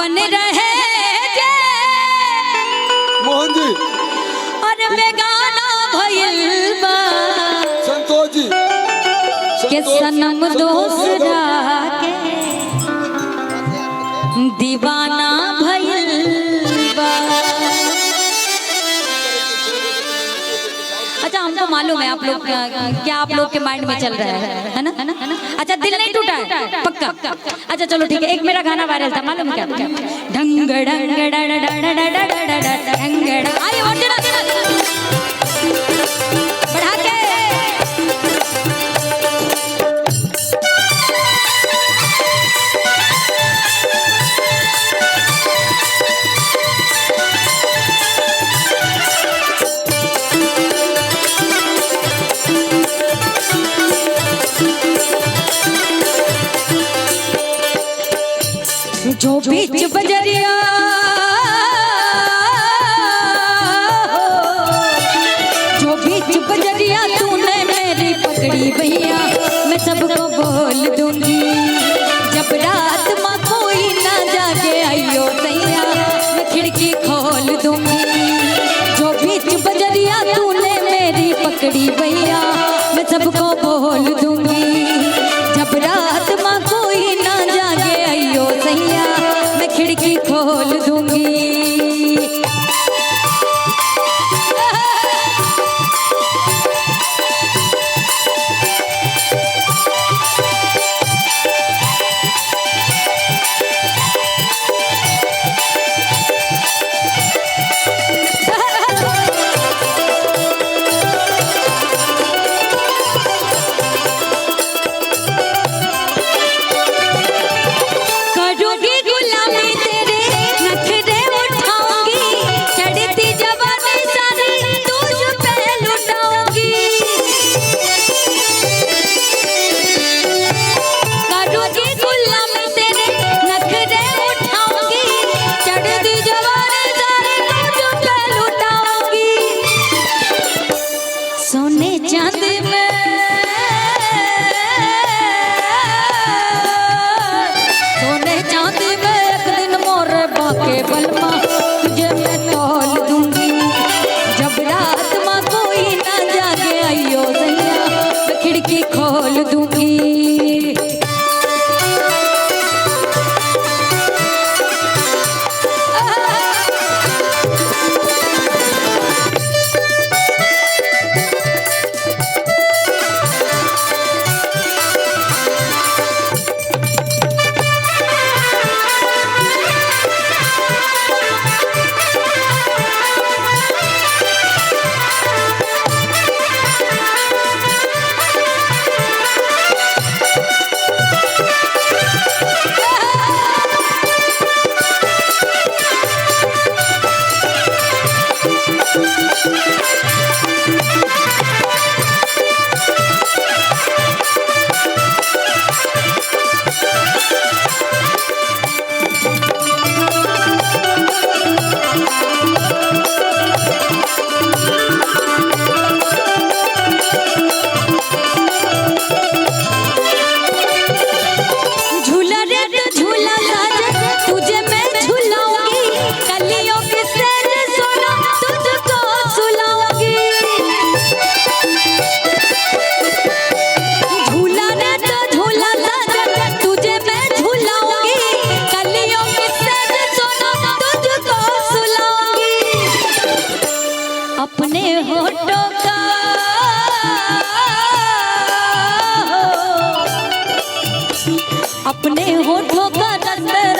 बन रहे मोहन जी और बेगाना भइल बा संतोष जी के सनम दोसरा के दीवाना भइल बा। अच्छा हमको मालूम है आप लोग क्या आप लोग के माइंड में चल रहा है ना? अच्छा दिल नहीं टूटा है पक्का? अच्छा चलो ठीक है, एक मेरा गाना वायरल था मालूम क्या? ढंग ढंग आइए बढ़ा के जो बीच बजरिया जो बीच बजरिया तूने मेरी पकड़ी भैया मैं सबको बोल दूंगी जब रात माँ कोई ना जागे आइयो सैया मैं खिड़की खोल दूंगी। जो बीच बजरिया तूने मेरी पकड़ी भैया मैं सबको बोल दूंगी जब रात माँ कोई ना जागे आइयो सैया मैं खिड़की खोल दूंगी। सोने चांदी में सोने चांदी में एक दिन मोरे बाके बलमा तुझे मैं तौल दूंगी जब रात माँ कोई ना जागे आइयो सैया मैं खिड़की खोल दूंगी। अपने होठों का अपने होठों का रस